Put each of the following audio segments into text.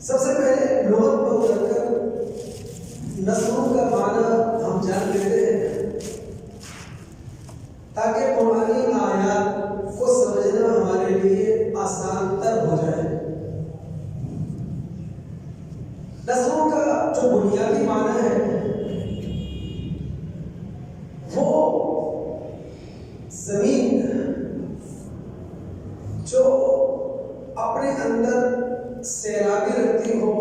سب سے پہلے لغت کو اتر کر نسلوں کا معنی ہم جان لیتے ہیں تاکہ قرآنی آیات کو سمجھنا ہمارے لیے آسان تر ہو جائے۔ نسلوں کا جو بنیادی معنی ہے وہ زمین جو اپنے اندر سیرابی رکھتی ہو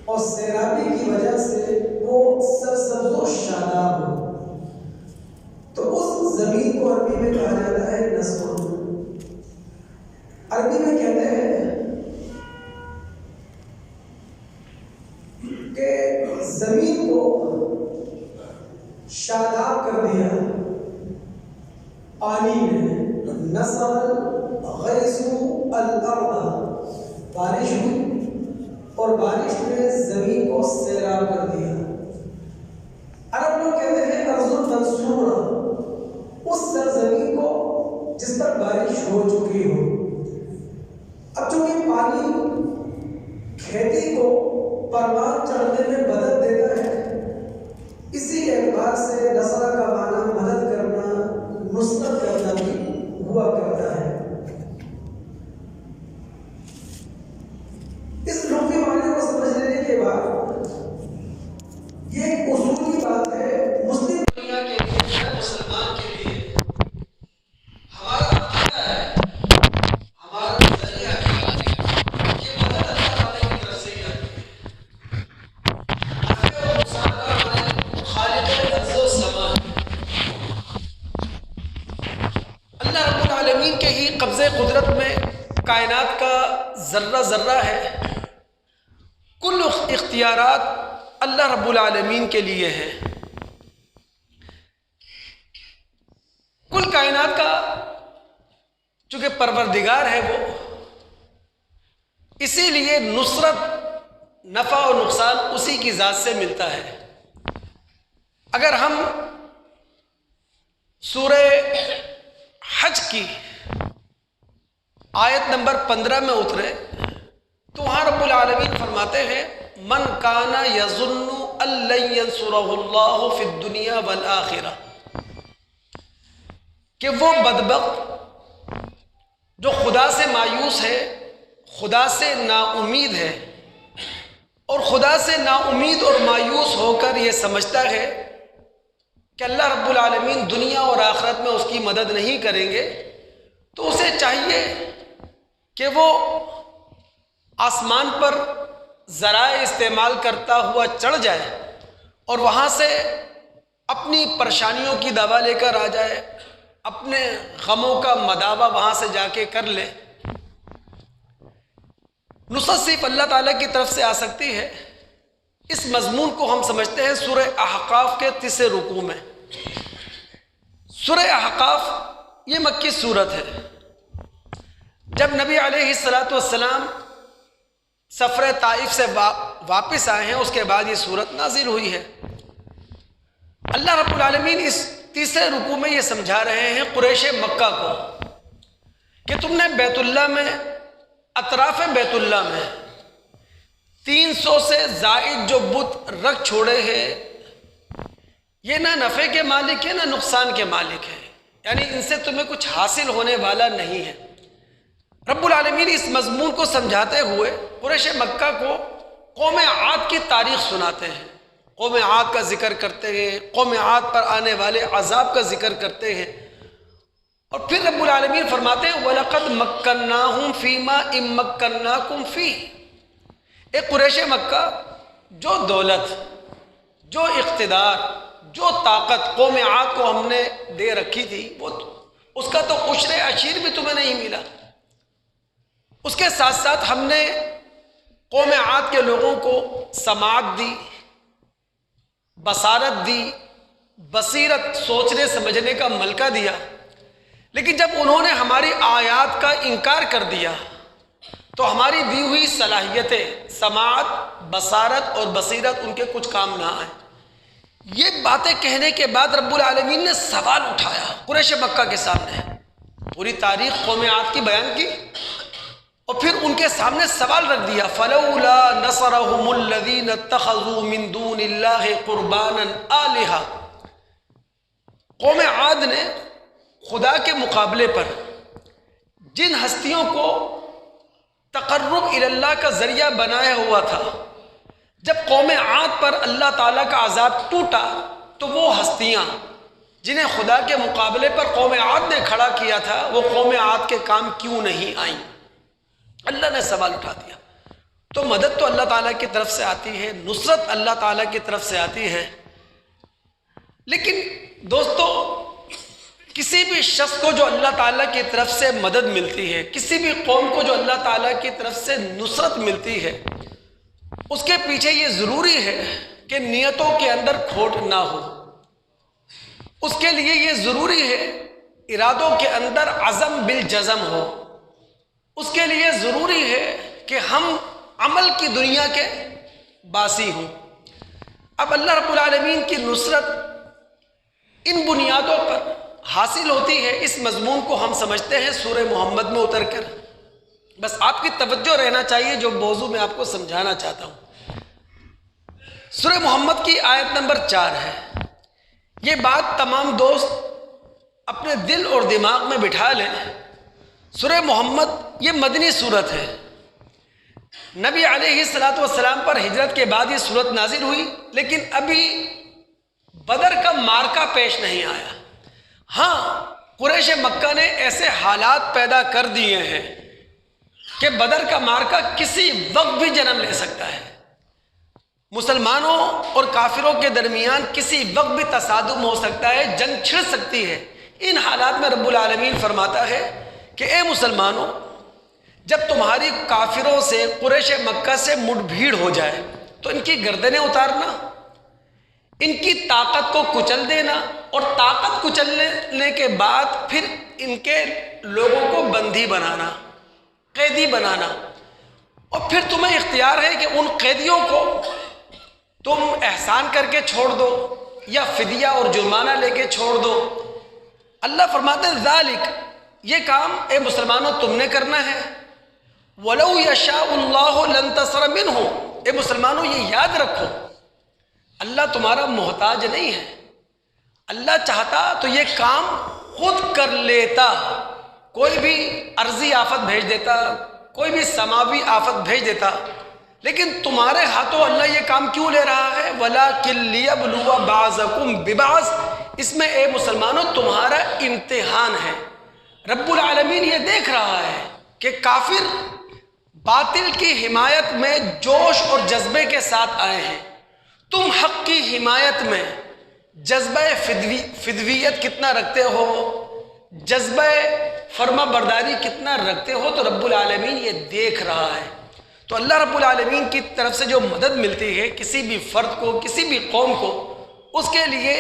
اور سیرابی کی وجہ سے وہ سرسبز و شاداب ہو، تو اس زمین کو عربی میں کہا جاتا ہے نسل۔ عربی میں کہتے ہیں کہ زمین کو شاداب کر دیا پانی میں، نسل غیث الارض، بارش ہوئی اور بارش نے زمین کو سیراب کر دیا۔ عرب لوگ کہتے ہیں ارض منصورہ، اس سرزمین کو جس پر بارش ہو چکی ہو۔ اب چونکہ پانی کھیتی کو پروان چڑھنے میں مدد دیتا ہے، اسی اعتبار سے نصرہ کا معنی مدد کرنا، نصرت کرنا بھی ہوا کرتا ہے۔ اس لغوی معنی کو سمجھ لینے کے بعد یہ ایک اصولی بات ہے مسلم دنیا کے لیے، مسلمان کے لیے ہمارا عقیدہ ہے، ہمارا نظریہ ہے کہ مدد اللہ تعالیٰ کی طرف سے ہی آتی ہے۔ نفع اور نقصان کا معنی خالق ارض و سما، اللہ رب العالمین کے ہی قبضے قدرت میں کائنات کا ذرہ ذرہ ہے۔ کل اختیارات اللہ رب العالمین کے لیے ہیں۔ کل کائنات کا چونکہ پروردگار ہے وہ، اسی لیے نصرت، نفع اور نقصان اسی کی ذات سے ملتا ہے۔ اگر ہم سورہ حج کی آیت نمبر 15 میں اترے تو وہاں رب العالمین فرماتے ہیں من کان یظن ان لن ینصرہ اللہ فی الدنیا والآخرہ، کہ وہ بدبخت جو خدا سے مایوس ہے، خدا سے نا امید ہے، اور خدا سے نا امید اور مایوس ہو کر یہ سمجھتا ہے کہ اللہ رب العالمین دنیا اور آخرت میں اس کی مدد نہیں کریں گے، تو اسے چاہیے کہ وہ آسمان پر ذرائع استعمال کرتا ہوا چڑھ جائے اور وہاں سے اپنی پریشانیوں کی دوا لے کر آ جائے، اپنے غموں کا مداوع وہاں سے جا کے کر لے۔ نصرت صرف اللہ تعالیٰ کی طرف سے آ سکتی ہے۔ اس مضمون کو ہم سمجھتے ہیں سورہ احقاف کے 30 رکوع میں۔ سورہ احقاف یہ مکی سورت ہے۔ جب نبی علیہ السلام سفر طائف سے واپس آئے ہیں، اس کے بعد یہ سورت نازل ہوئی ہے۔ اللہ رب العالمین اس 30 رکوع میں یہ سمجھا رہے ہیں قریش مکہ کو کہ تم نے بیت اللہ میں، اطراف بیت اللہ میں 300 سے زائد جو بت رکھ چھوڑے ہیں، یہ نہ نفع کے مالک ہے نہ نقصان کے مالک ہے، یعنی ان سے تمہیں کچھ حاصل ہونے والا نہیں ہے۔ رب العالمین اس مضمون کو سمجھاتے ہوئے قریش مکہ کو قوم عاد کی تاریخ سناتے ہیں، قوم عاد کا ذکر کرتے ہیں، قوم عاد پر آنے والے عذاب کا ذکر کرتے ہیں، اور پھر رب العالمین فرماتے ہیں وَلَقَدْ مَكَّنَّاهُمْ فِي مَا إِن مَّكَّنَّاكُمْ فِيهِ۔ اے قریش مکہ، جو دولت، جو اقتدار، جو طاقت قوم عاد کو ہم نے دے رکھی تھی، وہ اس کا تو عشر عشیر بھی تمہیں نہیں ملا۔ اس کے ساتھ ساتھ ہم نے قوم عاد کے لوگوں کو سماعت دی، بصارت دی، بصیرت، سوچنے سمجھنے کا ملکہ دیا، لیکن جب انہوں نے ہماری آیات کا انکار کر دیا تو ہماری دی ہوئی صلاحیتیں، سماعت، بصارت اور بصیرت ان کے کچھ کام نہ آئے۔ یہ باتیں کہنے کے بعد رب العالمین نے سوال اٹھایا قریش مکہ کے سامنے، پوری تاریخ قوم عاد کی بیان کی، اور پھر ان کے کے سامنے سوال رکھ دیا، فلولا نصرهم الذین اتخذوا من دون اللہ قربانا آلہہ۔ قوم عاد نے خدا کے مقابلے پر جن ہستیوں کو تقرب الی اللہ کا ذریعہ بنایا ہوا تھا، جب قوم عاد پر اللہ تعالیٰ کا عذاب ٹوٹا تو وہ ہستیاں جنہیں خدا کے مقابلے پر قوم عاد نے کھڑا کیا تھا، وہ قوم عاد کے کام کیوں نہیں آئیں؟ اللہ نے سوال اٹھا دیا۔ تو مدد تو اللہ تعالیٰ کی طرف سے آتی ہے، نصرت اللہ تعالیٰ کی طرف سے آتی ہے، لیکن دوستو کسی بھی شخص کو جو اللہ تعالیٰ کی طرف سے مدد ملتی ہے، کسی بھی قوم کو جو اللہ تعالیٰ کی طرف سے نصرت ملتی ہے، اس کے پیچھے یہ ضروری ہے کہ نیتوں کے اندر کھوٹ نہ ہو۔ اس کے لیے یہ ضروری ہے ارادوں کے اندر عزم بالجزم ہو۔ اس کے لیے ضروری ہے کہ ہم عمل کی دنیا کے باسی ہوں۔ اب اللہ رب العالمین کی نصرت ان بنیادوں پر حاصل ہوتی ہے، اس مضمون کو ہم سمجھتے ہیں سورہ محمد میں اتر کر۔ بس آپ کی توجہ رہنا چاہیے جو موضوع میں آپ کو سمجھانا چاہتا ہوں۔ سورہ محمد کی آیت نمبر 4 ہے۔ یہ بات تمام دوست اپنے دل اور دماغ میں بٹھا لیں، سورہ محمد یہ مدنی سورت ہے۔ نبی علیہ السلام پر ہجرت کے بعد یہ سورت نازل ہوئی، لیکن ابھی بدر کا معرکہ پیش نہیں آیا۔ ہاں، قریش مکہ نے ایسے حالات پیدا کر دیے ہیں کہ بدر کا معرکہ کسی وقت بھی جنم لے سکتا ہے۔ مسلمانوں اور کافروں کے درمیان کسی وقت بھی تصادم ہو سکتا ہے، جنگ چھڑ سکتی ہے۔ ان حالات میں رب العالمین فرماتا ہے کہ اے مسلمانوں، جب تمہاری کافروں سے، قریش مکہ سے مٹ بھیڑ ہو جائے تو ان کی گردنیں اتارنا، ان کی طاقت کو کچل دینا، اور طاقت کچلنے کے بعد پھر ان کے لوگوں کو بندی بنانا، قیدی بنانا، اور پھر تمہیں اختیار ہے کہ ان قیدیوں کو تم احسان کر کے چھوڑ دو یا فدیہ اور جرمانہ لے کے چھوڑ دو۔ اللہ فرماتے ہیں ذالک، یہ کام اے مسلمانوں تم نے کرنا ہے۔ وَلَوْ يَشَاءُ اللَّهُ لَانتَصَرَ مِنْهُ، اے مسلمانوں یہ یاد رکھو اللہ تمہارا محتاج نہیں ہے۔ اللہ چاہتا تو یہ کام خود کر لیتا، کوئی بھی عرضی آفت بھیج دیتا، کوئی بھی سماوی آفت بھیج دیتا، لیکن تمہارے ہاتھوں اللہ یہ کام کیوں لے رہا ہے؟ وَلَٰكِن لِيَبْلُوَ بَعْضَكُمْ بِبَعْضٍ، اس میں اے مسلمانوں تمہارا امتحان ہے۔ رب العالمین یہ دیکھ رہا ہے کہ کافر باطل کی حمایت میں جوش اور جذبے کے ساتھ آئے ہیں، تم حق کی حمایت میں جذبہ فدویت کتنا رکھتے ہو، جذبہ فرما برداری کتنا رکھتے ہو، تو رب العالمین یہ دیکھ رہا ہے۔ تو اللہ رب العالمین کی طرف سے جو مدد ملتی ہے کسی بھی فرد کو، کسی بھی قوم کو، اس کے لیے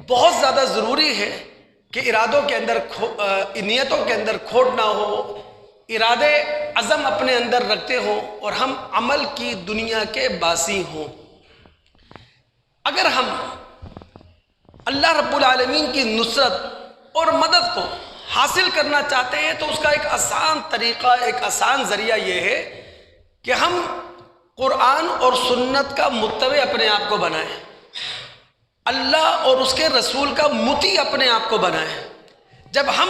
بہت زیادہ ضروری ہے کہ ارادوں کے اندر نیتوں کے اندر کھوٹ نہ ہو، ارادے عزم اپنے اندر رکھتے ہوں، اور ہم عمل کی دنیا کے باسی ہوں۔ اگر ہم اللہ رب العالمین کی نصرت اور مدد کو حاصل کرنا چاہتے ہیں تو اس کا ایک آسان طریقہ، ایک آسان ذریعہ یہ ہے کہ ہم قرآن اور سنت کا متبع اپنے آپ کو بنائیں، اللہ اور اس کے رسول کا مطیع اپنے آپ کو بنائیں۔ جب ہم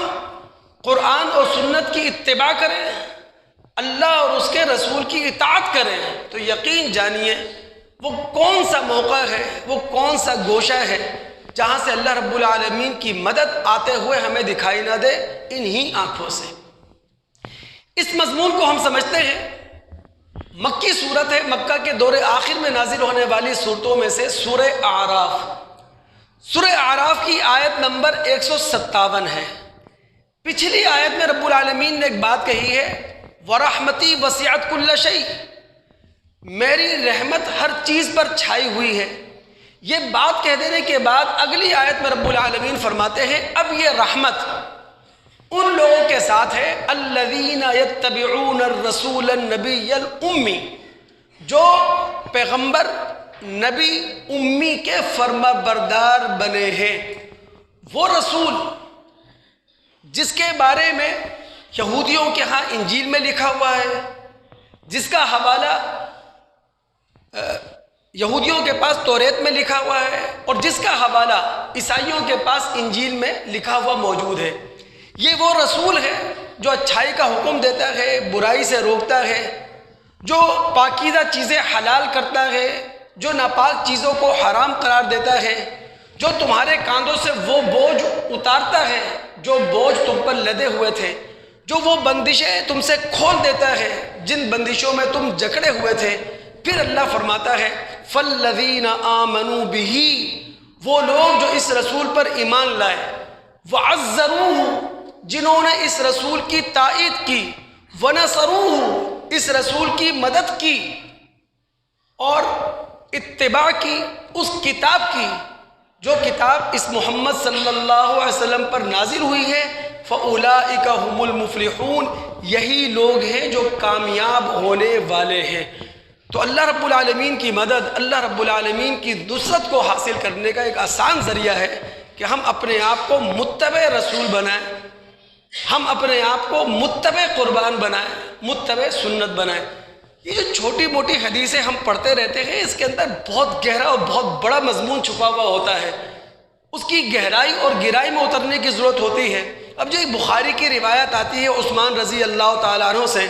قرآن اور سنت کی اتباع کریں، اللہ اور اس کے رسول کی اطاعت کریں، تو یقین جانیے وہ کون سا موقع ہے، وہ کون سا گوشہ ہے جہاں سے اللہ رب العالمین کی مدد آتے ہوئے ہمیں دکھائی نہ دے انہی آنکھوں سے۔ اس مضمون کو ہم سمجھتے ہیں، مکی صورت ہے، مکہ کے دور آخر میں نازل ہونے والی صورتوں میں سے سورہ اعراف۔ سورہ اعراف کی آیت نمبر 157 ہے۔ پچھلی آیت میں رب العالمین نے ایک بات کہی ہے، وَرَحْمَتِي وَسِعَتْ كُلَّ شَيْءٍ، میری رحمت ہر چیز پر چھائی ہوئی ہے۔ یہ بات کہہ دینے کے بعد اگلی آیت میں رب العالمین فرماتے ہیں اب یہ رحمت ان لوگوں کے ساتھ ہے الذین یتبعون الرسول النبی الامی، جو پیغمبر نبی امی کے فرما بردار بنے ہیں۔ وہ رسول جس کے بارے میں یہودیوں کے ہاں انجیل میں لکھا ہوا ہے، جس کا حوالہ یہودیوں کے پاس توریت میں لکھا ہوا ہے اور جس کا حوالہ عیسائیوں کے پاس انجیل میں لکھا ہوا موجود ہے۔ یہ وہ رسول ہے جو اچھائی کا حکم دیتا ہے، برائی سے روکتا ہے، جو پاکیزہ چیزیں حلال کرتا ہے، جو ناپاک چیزوں کو حرام قرار دیتا ہے، جو تمہارے کاندھوں سے وہ بوجھ اتارتا ہے جو بوجھ تم پر لدے ہوئے تھے، جو وہ بندشیں تم سے کھول دیتا ہے جن بندشوں میں تم جکڑے ہوئے تھے۔ پھر اللہ فرماتا ہے فَالَّذِينَ آمَنُوا بِهِ، وہ لوگ جو اس رسول پر ایمان لائے، وَعَزَّرُوهُ، جنہوں نے اس رسول کی تائید کی، وَنَصَرُوهُ، اس رسول کی مدد کی اور اتباع کی اس کتاب کی جو کتاب اس محمد صلی اللہ علیہ وسلم پر نازل ہوئی ہے، فَأُولَئِكَ هُمُ الْمُفْلِحُونَ، یہی لوگ ہیں جو کامیاب ہونے والے ہیں۔ تو اللہ رب العالمین کی مدد، اللہ رب العالمین کی نصرت کو حاصل کرنے کا ایک آسان ذریعہ ہے کہ ہم اپنے آپ کو متبع رسول بنائیں، ہم اپنے آپ کو متبع قربان بنائیں، متبع سنت بنائیں۔ یہ جو چھوٹی موٹی حدیثیں ہم پڑھتے رہتے ہیں، اس کے اندر بہت گہرا اور بہت بڑا مضمون چھپا ہوا ہوتا ہے، اس کی گہرائی اور گہرائی میں اترنے کی ضرورت ہوتی ہے۔ اب جو ایک بخاری کی روایت آتی ہے عثمان رضی اللہ تعالیٰ عنہ سے،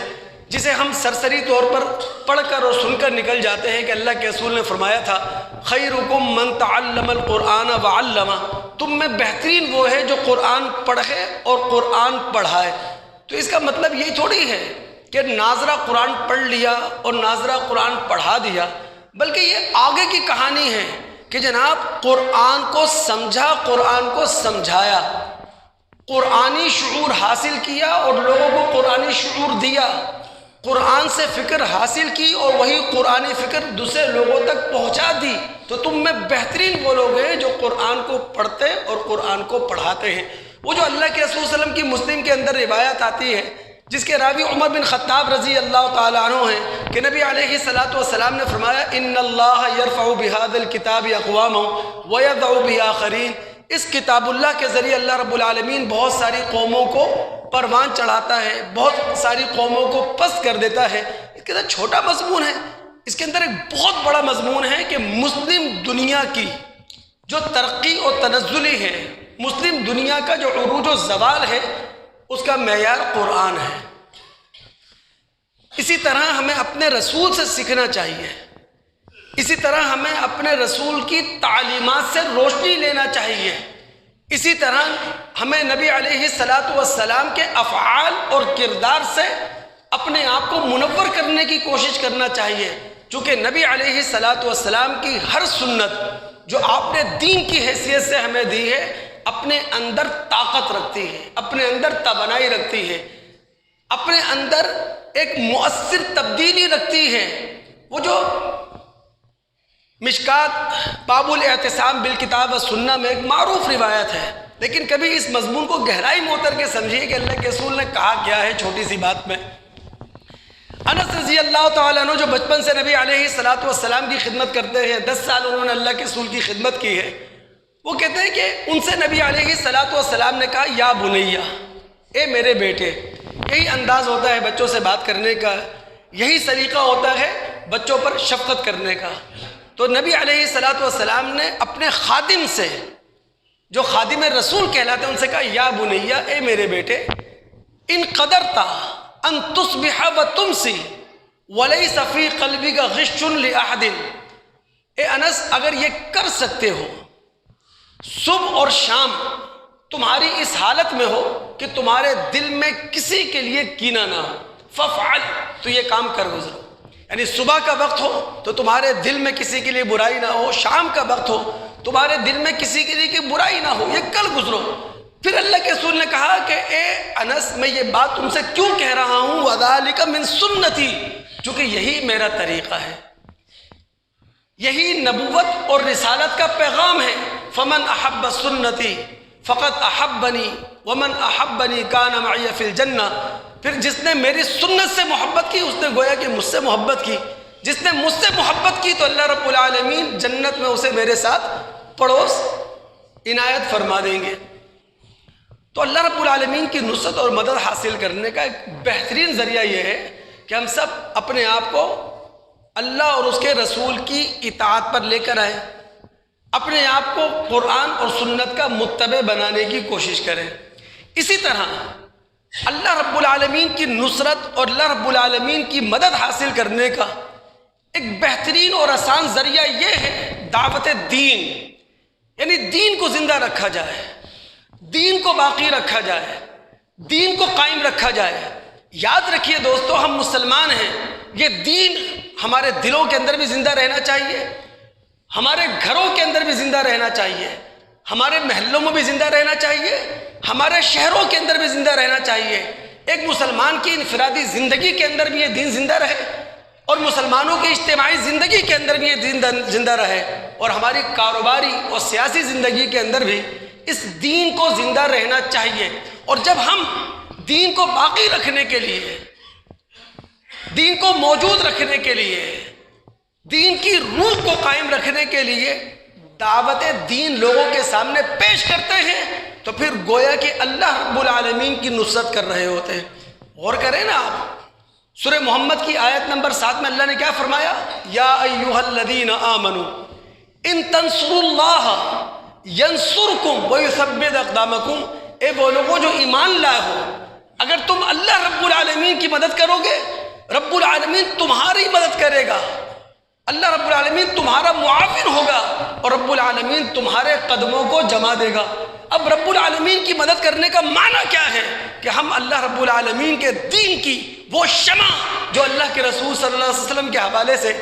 جسے ہم سرسری طور پر پڑھ کر اور سن کر نکل جاتے ہیں کہ اللہ کے رسول نے فرمایا تھا خیرکم من تعلم القرآن وعلمہ، تم میں بہترین وہ ہے جو قرآن پڑھے اور قرآن پڑھائے۔ تو اس کا مطلب یہ تھوڑی ہے کہ ناظرہ قرآن پڑھ لیا اور ناظرہ قرآن پڑھا دیا، بلکہ یہ آگے کی کہانی ہے کہ جناب قرآن کو سمجھا، قرآن کو سمجھایا، قرآنی شعور حاصل کیا اور لوگوں کو قرآنی شعور دیا، قرآن سے فکر حاصل کی اور وہی قرآنی فکر دوسرے لوگوں تک پہنچا دی۔ تو تم میں بہترین وہ لوگ ہیں جو قرآن کو پڑھتے اور قرآن کو پڑھاتے ہیں۔ وہ جو اللہ کے رسول صلی اللہ علیہ وسلم کی مسلم کے اندر روایت آتی ہے جس کے راوی عمر بن خطاب رضی اللہ تعالیٰ عنہ ہیں کہ نبی علیہ الصلاۃ والسلام نے فرمایا ان اللہ یرفع بهذا الکتاب اقواما ویضع بآخرین، اس کتاب اللہ کے ذریعے اللہ رب العالمین بہت ساری قوموں کو پروان چڑھاتا ہے، بہت ساری قوموں کو پست کر دیتا ہے۔ اس کے اندر چھوٹا مضمون ہے، اس کے اندر ایک بہت بڑا مضمون ہے کہ مسلم دنیا کی جو ترقی اور تنزلی ہے، مسلم دنیا کا جو عروج و زوال ہے، اس کا معیار قرآن ہے۔ اسی طرح ہمیں اپنے رسول سے سیکھنا چاہیے، اسی طرح ہمیں اپنے رسول کی تعلیمات سے روشنی لینا چاہیے، اسی طرح ہمیں نبی علیہ الصلاۃ والسلام کے افعال اور کردار سے اپنے آپ کو منور کرنے کی کوشش کرنا چاہیے، چونکہ نبی علیہ الصلاۃ والسلام کی ہر سنت جو آپ نے دین کی حیثیت سے ہمیں دی ہے اپنے اندر طاقت رکھتی ہے، اپنے اندر توانائی رکھتی ہے، اپنے اندر ایک مؤثر تبدیلی رکھتی ہے۔ وہ جو مشکات باب الاعتصام بالکتاب والسنہ میں ایک معروف روایت ہے، لیکن کبھی اس مضمون کو گہرائی میں اتر کے سمجھیے کہ اللہ کے رسول نے کہا کیا ہے چھوٹی سی بات میں۔ انس رضی اللہ تعالیٰ عنہ جو بچپن سے نبی علیہ الصلاۃ والسلام کی خدمت کرتے ہیں، 10 سال انہوں نے اللہ کے رسول کی خدمت کی ہے، وہ کہتے ہیں کہ ان سے نبی علیہ الصلاۃ والسلام نے کہا یا بنیہ، اے میرے بیٹے۔ یہی انداز ہوتا ہے بچوں سے بات کرنے کا، یہی سلیقہ ہوتا ہے بچوں پر شفقت کرنے کا۔ تو نبی علیہ الصلاۃ والسلام نے اپنے خادم سے جو خادم رسول کہلاتے ہیں ان سے کہا یا بنیہ، اے میرے بیٹے، ان قدرتا ان تصبح وتمسی ولیس فی قلبک غش لاحد، اے انس اگر یہ کر سکتے ہو صبح اور شام تمہاری اس حالت میں ہو کہ تمہارے دل میں کسی کے لیے کینہ نہ ہو، ففعل، تو یہ کام کر گزرو، یعنی صبح کا وقت ہو تو تمہارے دل میں کسی کے لیے برائی نہ ہو، شام کا وقت ہو تمہارے دل میں کسی کے لیے برائی نہ ہو، یہ کل گزرو۔ پھر اللہ کے رسول نے کہا کہ اے انس میں یہ بات تم سے کیوں کہہ رہا ہوں، وذالک من سنتی، چونکہ یہی میرا طریقہ ہے، یہی نبوت اور رسالت کا پیغام ہے۔ فمن احب سنتی فقط احبنی ومن احبنی کان معی فی الجنہ، پھر جس نے میری سنت سے محبت کی اس نے گویا کہ مجھ سے محبت کی، جس نے مجھ سے محبت کی تو اللہ رب العالمین جنت میں اسے میرے ساتھ پڑوس عنایت فرما دیں گے۔ تو اللہ رب العالمین کی نصرت اور مدد حاصل کرنے کا ایک بہترین ذریعہ یہ ہے کہ ہم سب اپنے آپ کو اللہ اور اس کے رسول کی اطاعت پر لے کر آئیں، اپنے آپ کو قرآن اور سنت کا متبع بنانے کی کوشش کریں۔ اسی طرح اللہ رب العالمین کی نصرت اور اللہ رب العالمین کی مدد حاصل کرنے کا ایک بہترین اور آسان ذریعہ یہ ہے دعوت دین، یعنی دین کو زندہ رکھا جائے، دین کو باقی رکھا جائے، دین کو قائم رکھا جائے۔ یاد رکھیے دوستو، ہم مسلمان ہیں، یہ دین ہمارے دلوں کے اندر بھی زندہ رہنا چاہیے، ہمارے گھروں کے اندر بھی زندہ رہنا چاہیے، ہمارے محلوں میں بھی زندہ رہنا چاہیے، ہمارے شہروں کے اندر بھی زندہ رہنا چاہیے۔ ایک مسلمان کی انفرادی زندگی کے اندر بھی یہ دین زندہ رہے، اور مسلمانوں کی اجتماعی زندگی کے اندر بھی یہ دین زندہ رہے، اور ہماری کاروباری اور سیاسی زندگی کے اندر بھی اس دین کو زندہ رہنا چاہیے۔ اور جب ہم دین کو باقی رکھنے کے لیے، دین کو موجود رکھنے کے لیے، دین کی روح کو قائم رکھنے کے لیے دعوت دین لوگوں کے سامنے پیش کرتے ہیں، تو پھر گویا کہ اللہ رب العالمین کی نصرت کر رہے ہوتے ہیں۔ غور کریں نا آپ، سورہ محمد کی آیت نمبر 7 میں اللہ نے کیا فرمایا؟ یا ایھا الذین آمنوا ان تنصروا اللہ ینصرکم ویثبت اقدامکم، اے وہ لوگوں جو ایمان لائے ہو، اگر تم اللہ رب العالمین کی مدد کرو گے، رب العالمین تمہاری مدد کرے گا، اللہ رب العالمین تمہارا معاون ہوگا، اور رب العالمین تمہارے قدموں کو جما دے گا۔ اب رب العالمین کی مدد کرنے کا معنی کیا ہے؟ کہ ہم اللہ رب العالمین کے دین کی وہ شمع جو اللہ کے رسول صلی اللہ علیہ وسلم کے حوالے سے،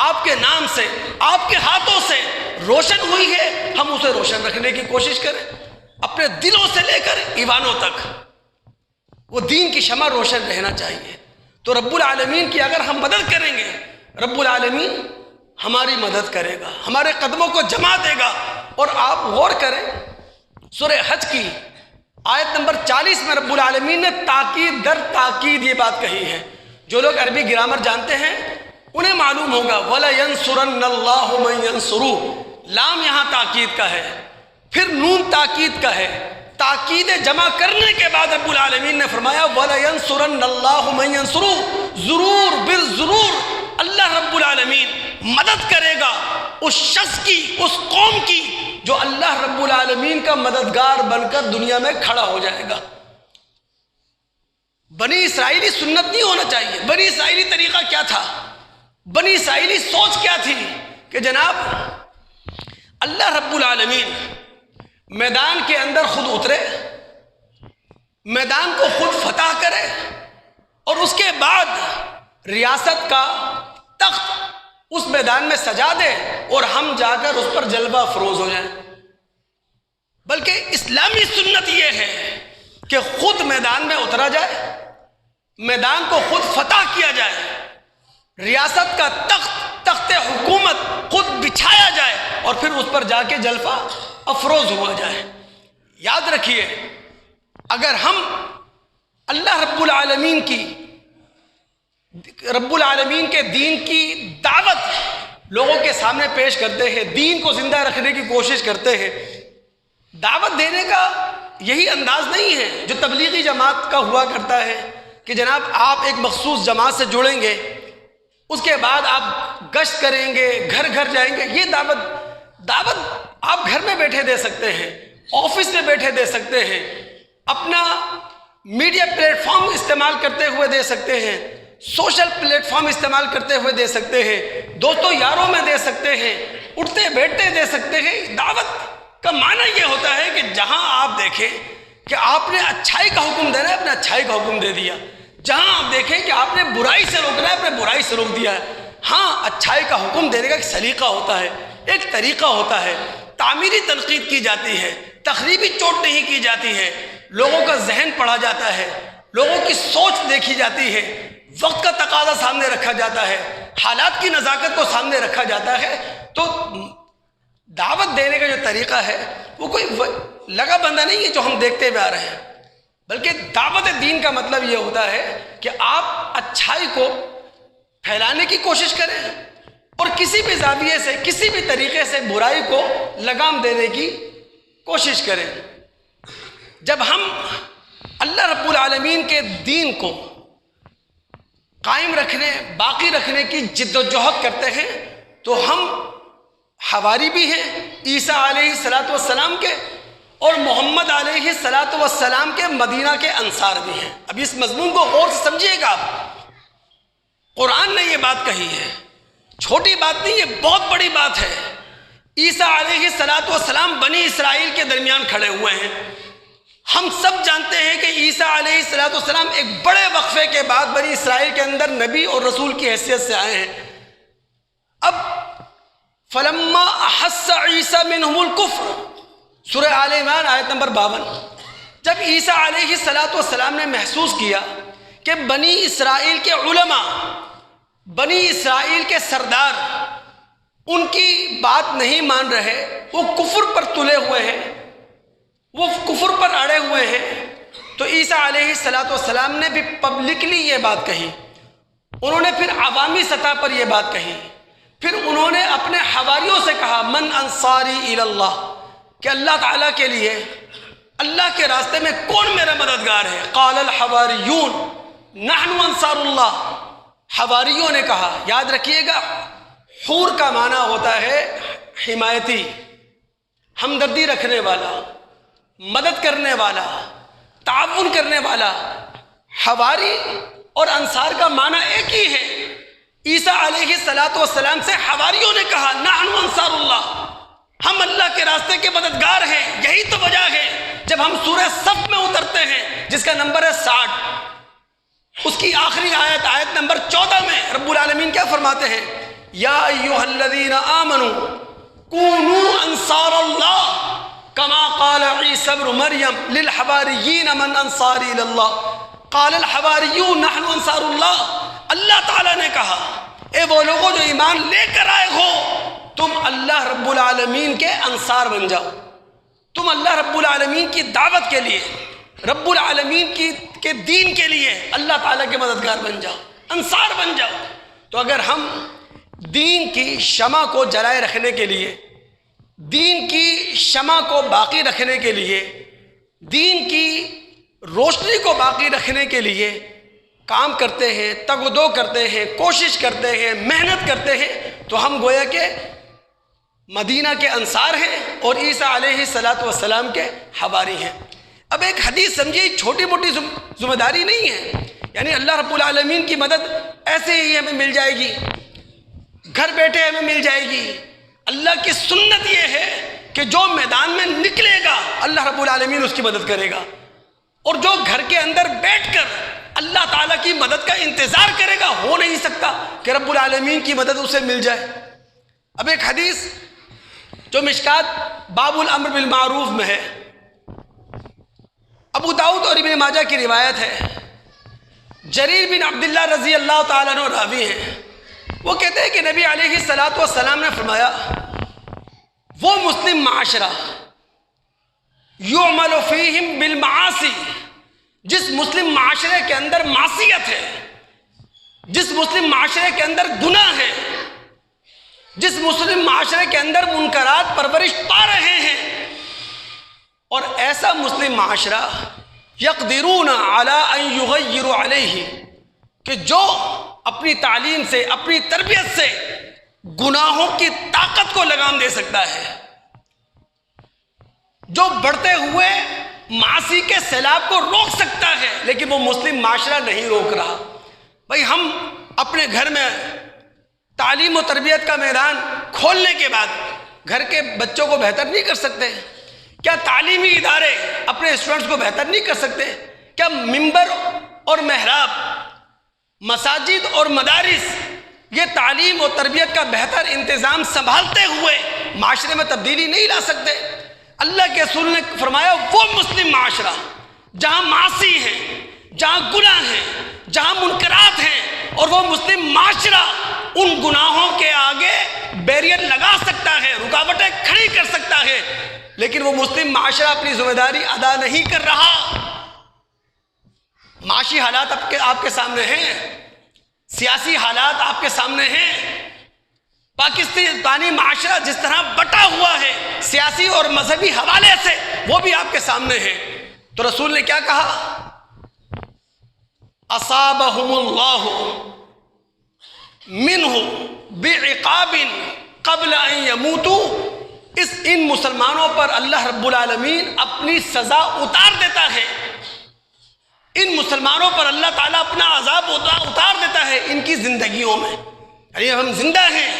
آپ کے نام سے، آپ کے ہاتھوں سے روشن ہوئی ہے، ہم اسے روشن رکھنے کی کوشش کریں، اپنے دلوں سے لے کر ایوانوں تک وہ دین کی شمع روشن رہنا چاہیے۔ تو رب العالمین کی اگر ہم مدد کریں گے، رب العالمین ہماری مدد کرے گا، ہمارے قدموں کو جما دے گا۔ اور آپ غور کریں، سورہ حج کی آیت نمبر 40 میں رب العالمین نے تاکید در تاکید یہ بات کہی ہے۔ جو لوگ عربی گرامر جانتے ہیں انہیں معلوم ہوگا، وَلَيَنْصُرَنَّ اللَّهُ مَن يَنْصُرُهُ، لام یہاں تاکید کا ہے، پھر نون تاکید کا ہے۔ تاکید جمع کرنے کے بعد رب العالمین نے فرمایا وَلَيَنْصُرَنَّ اللَّهُ مَن يَنْصُرُهُ، ضرور بالضرور اللہ رب العالمین مدد کرے گا اس شخص کی، اس قوم کی جو اللہ رب العالمین کا مددگار بن کر دنیا میں کھڑا ہو جائے گا۔ بنی اسرائیلی سنت نہیں ہونا چاہیے۔ بنی اسرائیلی طریقہ کیا تھا؟ بنی اسرائیلی سوچ کیا تھی؟ کہ جناب اللہ رب العالمین میدان کے اندر خود اترے، میدان کو خود فتح کرے، اور اس کے بعد ریاست کا تخت اس میدان میں سجا دے، اور ہم جا کر اس پر جلوہ افروز ہو جائیں۔ بلکہ اسلامی سنت یہ ہے کہ خود میدان میں اترا جائے، میدان کو خود فتح کیا جائے، ریاست کا تخت حکومت خود بچھایا جائے، اور پھر اس پر جا کے جلوہ افروز ہوا جائے۔ یاد رکھیے، اگر ہم اللہ رب العالمین کے دین کی دعوت لوگوں کے سامنے پیش کرتے ہیں، دین کو زندہ رکھنے کی کوشش کرتے ہیں، دعوت دینے کا یہی انداز نہیں ہے جو تبلیغی جماعت کا ہوا کرتا ہے کہ جناب آپ ایک مخصوص جماعت سے جڑیں گے، اس کے بعد آپ گشت کریں گے، گھر گھر جائیں گے۔ یہ دعوت آپ گھر میں بیٹھے دے سکتے ہیں، آفس میں بیٹھے دے سکتے ہیں، اپنا میڈیا پلیٹ فارم استعمال کرتے ہوئے دے سکتے ہیں، سوشل پلیٹ فارم استعمال کرتے ہوئے دے سکتے ہیں، دوستوں یاروں میں دے سکتے ہیں، اٹھتے بیٹھتے دے سکتے ہیں۔ دعوت کا معنی یہ ہوتا ہے کہ جہاں آپ دیکھیں کہ آپ نے اچھائی کا حکم دینا ہے، اپنے اچھائی کا حکم دے دیا، جہاں آپ دیکھیں کہ آپ نے برائی سے روکنا ہے، اپنے برائی سے روک دیا ہے۔ ہاں، اچھائی کا حکم دینے کا ایک سلیقہ ہوتا ہے، ایک طریقہ ہوتا ہے، تعمیری تنقید کی جاتی ہے، تخریبی چوٹ نہیں کی جاتی ہے، لوگوں کا ذہن پڑھا جاتا ہے، لوگوں کی سوچ دیکھی جاتی ہے، وقت کا تقاضا سامنے رکھا جاتا ہے، حالات کی نزاکت کو سامنے رکھا جاتا ہے۔ تو دعوت دینے کا جو طریقہ ہے وہ کوئی لگا بندہ نہیں ہے جو ہم دیکھتے ہوئے آ رہے ہیں، بلکہ دعوت دین کا مطلب یہ ہوتا ہے کہ آپ اچھائی کو پھیلانے کی کوشش کریں، اور کسی بھی زاویے سے، کسی بھی طریقے سے برائی کو لگام دینے کی کوشش کریں۔ جب ہم اللہ رب العالمین کے دین کو قائم رکھنے باقی رکھنے کی جد و جہد کرتے ہیں تو ہم حواری بھی ہیں عیسیٰ علیہ السلام کے اور محمد علیہ السلام کے مدینہ کے انصار بھی ہیں۔ اب اس مضمون کو غور سے سمجھیے گا آپ، قرآن نے یہ بات کہی ہے، چھوٹی بات نہیں، یہ بہت بڑی بات ہے۔ عیسیٰ علیہ السلام بنی اسرائیل کے درمیان کھڑے ہوئے ہیں۔ ہم سب جانتے ہیں کہ عیسیٰ علیہ السلام ایک بڑے وقفے کے بعد بنی اسرائیل کے اندر نبی اور رسول کی حیثیت سے آئے ہیں۔ اب فلما احس عیسیٰ منہم الکفر، سورہ آل عمران آیت نمبر 52، جب عیسیٰ علیہ السلام نے محسوس کیا کہ بنی اسرائیل کے علماء، بنی اسرائیل کے سردار ان کی بات نہیں مان رہے، وہ کفر پر تلے ہوئے ہیں، وہ کفر پر اڑے ہوئے ہیں، تو عیسیٰ علیہ السلام نے بھی پبلکلی یہ بات کہی، انہوں نے پھر عوامی سطح پر یہ بات کہی، پھر انہوں نے اپنے حواریوں سے کہا من انصاری الی اللہ، کہ اللہ تعالیٰ کے لیے اللہ کے راستے میں کون میرا مددگار ہے؟ قال الحواریون نحن انصار اللہ، حواریوں نے کہا۔ یاد رکھیے گا، حور کا معنی ہوتا ہے حمایتی، ہمدردی رکھنے والا، مدد کرنے والا، تعاون کرنے والا۔ حواری اور انصار کا معنی ایک ہی ہے۔ عیسیٰ علیہ السلام سے حواریوں نے کہا نحن انصار اللہ، ہم اللہ کے راستے کے مددگار ہیں۔ یہی تو وجہ ہے جب ہم سورہ صف میں اترتے ہیں جس کا نمبر ہے 60، اس کی آخری آیت، آیت نمبر 14 میں رب العالمین کیا فرماتے ہیں؟ یا ایھا الذین آمنوا کونوا انصار اللہ کما قال عیسی ابن مریم للحواریین من انصاری الی اللہ قال الحواریون نحن انصار اللہ۔ اللہ تعالیٰ نے کہا اے وہ لوگوں جو ایمان لے کر آئے ہو، تم اللہ رب العالمین کے انصار بن جاؤ، تم اللہ رب العالمین کی دعوت کے لیے، رب العالمین کے دین کے لیے اللہ تعالیٰ کے مددگار بن جاؤ، انصار بن جاؤ۔ تو اگر ہم دین کی شمع کو جلائے رکھنے کے لیے، دین کی شمع کو باقی رکھنے کے لیے، دین کی روشنی کو باقی رکھنے کے لیے کام کرتے ہیں، تگ و دو کرتے ہیں، کوشش کرتے ہیں، محنت کرتے ہیں، تو ہم گویا کہ مدینہ کے انصار ہیں اور عیسیٰ علیہ السلام کے حواری ہیں۔ اب ایک حدیث سمجھیے، چھوٹی موٹی ذمہ داری نہیں ہے، یعنی اللہ رب العالمین کی مدد ایسے ہی ہمیں مل جائے گی، گھر بیٹھے ہمیں مل جائے گی۔ اللہ کی سنت یہ ہے کہ جو میدان میں نکلے گا اللہ رب العالمین اس کی مدد کرے گا، اور جو گھر کے اندر بیٹھ کر اللہ تعالیٰ کی مدد کا انتظار کرے گا، ہو نہیں سکتا کہ رب العالمین کی مدد اسے مل جائے۔ اب ایک حدیث جو مشکات باب الامر بالمعروف میں ہے، ابو داؤد اور ابن ماجہ کی روایت ہے، جریر بن عبداللہ رضی اللہ تعالیٰ عنہ راوی ہیں، وہ کہتے ہیں کہ نبی علیہ السلام نے فرمایا وہ مسلم معاشرہ یعمل فیہم بالمعاصی، جس مسلم معاشرے کے اندر معصیت ہے، جس مسلم معاشرے کے اندر گناہ ہے، جس مسلم معاشرے کے اندر منکرات پرورش پا رہے ہیں، اور ایسا مسلم معاشرہ یقدرون علی ان یغیروا علیہ، کہ جو اپنی تعلیم سے، اپنی تربیت سے گناہوں کی طاقت کو لگام دے سکتا ہے، جو بڑھتے ہوئے معاصی کے سیلاب کو روک سکتا ہے، لیکن وہ مسلم معاشرہ نہیں روک رہا۔ بھائی ہم اپنے گھر میں تعلیم و تربیت کا میدان کھولنے کے بعد گھر کے بچوں کو بہتر نہیں کر سکتے؟ کیا تعلیمی ادارے اپنے اسٹوڈنٹس کو بہتر نہیں کر سکتے؟ کیا ممبر اور محراب، مساجد اور مدارس یہ تعلیم و تربیت کا بہتر انتظام سنبھالتے ہوئے معاشرے میں تبدیلی نہیں لا سکتے؟ اللہ کے رسول نے فرمایا وہ مسلم معاشرہ جہاں معاصی ہے، جہاں گناہ ہے، جہاں منکرات ہیں، اور وہ مسلم معاشرہ ان گناہوں کے آگے بیریئر لگا سکتا ہے، رکاوٹیں کھڑی کر سکتا ہے، لیکن وہ مسلم معاشرہ اپنی ذمہ داری ادا نہیں کر رہا۔ معاشی حالات آپ کے سامنے ہیں، سیاسی حالات آپ کے سامنے ہیں، پاکستانی معاشرہ جس طرح بٹا ہوا ہے سیاسی اور مذہبی حوالے سے، وہ بھی آپ کے سامنے ہے۔ تو رسول نے کیا کہا؟ اصابہم اللہ عقاب قبل ان یموتوا، ان مسلمانوں پر اللہ رب العالمین اپنی سزا اتار دیتا ہے، ان مسلمانوں پر اللہ تعالیٰ اپنا عذاب اتار دیتا ہے ان کی زندگیوں میں. یعنی ہم زندہ ہیں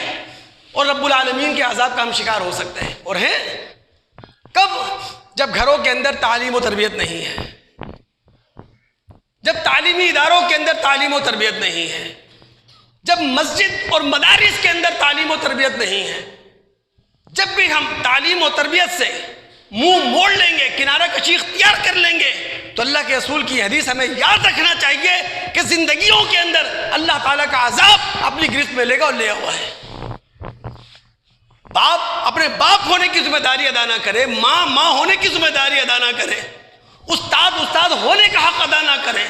اور رب العالمین کے عذاب کا ہم شکار ہو سکتے ہیں. اور ہیں کب؟ جب گھروں کے اندر تعلیم و تربیت نہیں ہے، جب تعلیمی اداروں کے اندر تعلیم و تربیت نہیں ہے، جب مسجد اور مدارس کے اندر تعلیم و تربیت نہیں ہے. جب بھی ہم تعلیم و تربیت سے منہ موڑ لیں گے، کنارہ کشی اختیار کر لیں گے، تو اللہ کے رسول کی حدیث ہمیں یاد رکھنا چاہیے کہ زندگیوں کے اندر اللہ تعالیٰ کا عذاب اپنی گرفت میں لے گا اور لے ہوا ہے. باپ اپنے باپ ہونے کی ذمہ داری ادا نہ کرے، ماں ہونے کی ذمہ داری ادا نہ کرے، استاد ہونے کا حق ادا نہ کرے،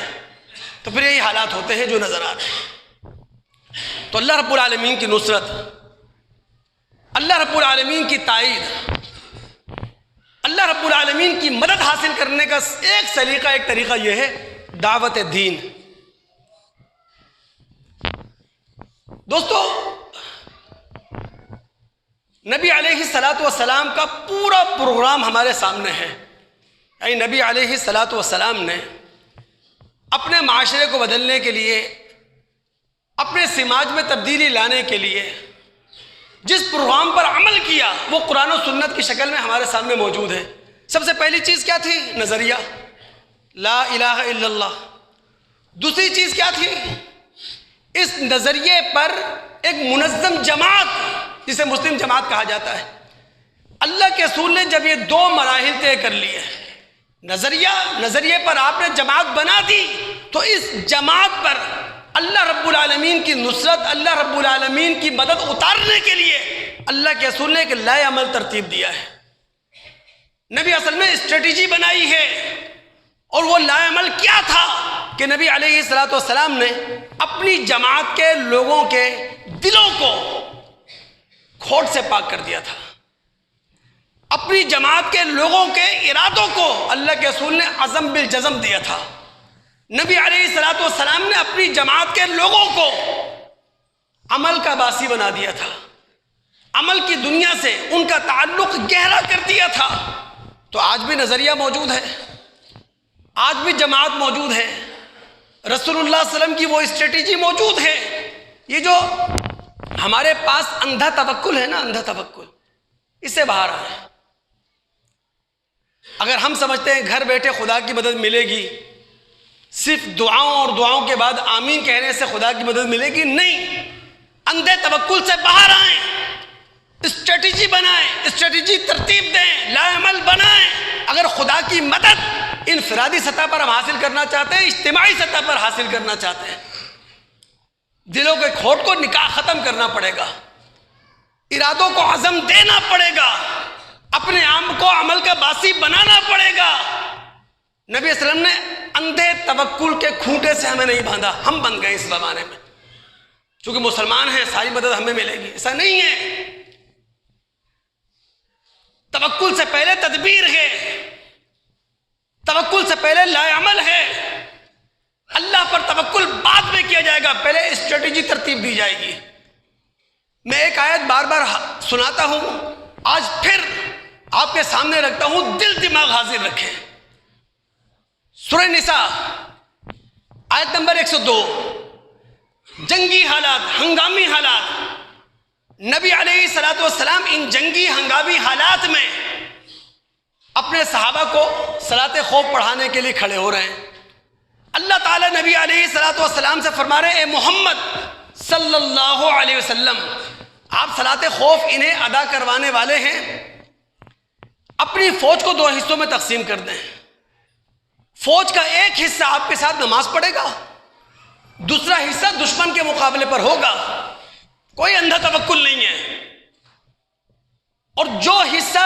تو پھر یہی حالات ہوتے ہیں جو نظر آ رہے ہیں. تو اللہ رب العالمین کی نصرت، اللہ رب العالمین کی تائید، اللہ رب العالمین کی مدد حاصل کرنے کا ایک طریقہ یہ ہے دعوت دین. دوستو، نبی علیہ الصلاۃ والسلام کا پورا پروگرام ہمارے سامنے ہے. یعنی نبی علیہ الصلاۃ والسلام نے اپنے معاشرے کو بدلنے کے لیے، اپنے سماج میں تبدیلی لانے کے لیے جس پروگرام پر عمل کیا وہ قرآن و سنت کی شکل میں ہمارے سامنے موجود ہے. سب سے پہلی چیز کیا تھی؟ نظریہ لا الہ الا اللہ. دوسری چیز کیا تھی؟ اس نظریے پر ایک منظم جماعت، جسے مسلم جماعت کہا جاتا ہے. اللہ کے رسول نے جب یہ دو مراحل طے کر لیے، نظریے پر آپ نے جماعت بنا دی، تو اس جماعت پر اللہ رب العالمین کی نصرت، اللہ رب العالمین کی مدد اتارنے کے لیے اللہ کے رسول نے ایک لائے عمل ترتیب دیا ہے. نبی اصل میں اسٹریٹجی بنائی ہے. اور وہ لائے عمل کیا تھا کہ نبی علیہ الصلوۃ والسلام نے اپنی جماعت کے لوگوں کے دلوں کو کھوٹ سے پاک کر دیا تھا. اپنی جماعت کے لوگوں کے ارادوں کو اللہ کے رسول نے عزم بالجزم دیا تھا. نبی علیہ الصلوۃ والسلام نے اپنی جماعت کے لوگوں کو عمل کا باسی بنا دیا تھا، عمل کی دنیا سے ان کا تعلق گہرا کر دیا تھا. تو آج بھی نظریہ موجود ہے، آج بھی جماعت موجود ہے، رسول اللہ صلی اللہ علیہ وسلم کی وہ اسٹریٹجی موجود ہے. یہ جو ہمارے پاس اندھا توکل ہے نا، اندھا توکل، اس سے باہر آئے. اگر ہم سمجھتے ہیں گھر بیٹھے خدا کی مدد ملے گی، صرف دعاؤں اور دعاؤں کے بعد آمین کہنے سے خدا کی مدد ملے گی، نہیں. اندھے توکل سے باہر آئیں، اسٹریٹجی بنائیں، اسٹریٹجی ترتیب دیں، لائے عمل بنائیں. اگر خدا کی مدد انفرادی سطح پر ہم حاصل کرنا چاہتے ہیں، اجتماعی سطح پر حاصل کرنا چاہتے ہیں، دلوں کے کھوٹ کو نکاح ختم کرنا پڑے گا، ارادوں کو عزم دینا پڑے گا، اپنے آپ کو عمل کا باسی بنانا پڑے گا. نبی صلی اللہ علیہ وسلم نے اندھے توکل کے کھوٹے سے ہمیں نہیں باندھا، ہم بن گئے اس زمانے میں. چونکہ مسلمان ہیں ساری مدد ہمیں ملے گی، ایسا نہیں ہے. توکل سے پہلے تدبیر ہے، توکل سے پہلے لائے عمل ہے. اللہ پر توکل بعد میں کیا جائے گا، پہلے اسٹریٹجی ترتیب دی جائے گی. میں ایک آیت بار بار سناتا ہوں، آج پھر آپ کے سامنے رکھتا ہوں، دل دماغ حاضر رکھیں. سورہ نساء آیت نمبر 102. جنگی حالات، ہنگامی حالات. نبی علیہ الصلوۃ والسلام ان جنگی ہنگامی حالات میں اپنے صحابہ کو صلاۃ خوف پڑھانے کے لیے کھڑے ہو رہے ہیں. اللہ تعالیٰ نبی علیہ الصلوۃ والسلام سے فرما رہے ہیں، اے محمد صلی اللہ علیہ وسلم، آپ صلاۃ خوف انہیں ادا کروانے والے ہیں، اپنی فوج کو 2 حصوں میں تقسیم کر دیں. فوج کا ایک حصہ آپ کے ساتھ نماز پڑھے گا، دوسرا حصہ دشمن کے مقابلے پر ہوگا. کوئی اندھا توکل نہیں ہے. اور جو حصہ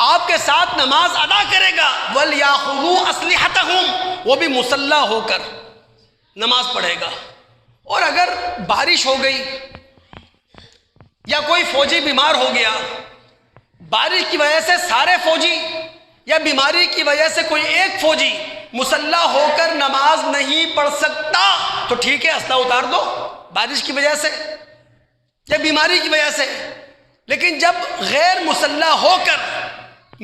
آپ کے ساتھ نماز ادا کرے گا وَلْيَأْخُذُوا أَسْلِحَتَهُمْ، وہ بھی مسلح ہو کر نماز پڑھے گا. اور اگر بارش ہو گئی یا کوئی فوجی بیمار ہو گیا، بارش کی وجہ سے سارے فوجی یا بیماری کی وجہ سے کوئی ایک فوجی مسلح ہو کر نماز نہیں پڑھ سکتا، تو ٹھیک ہے، اسلحہ اتار دو. بارش کی وجہ سے یا بیماری کی وجہ سے، لیکن جب غیر مسلح ہو کر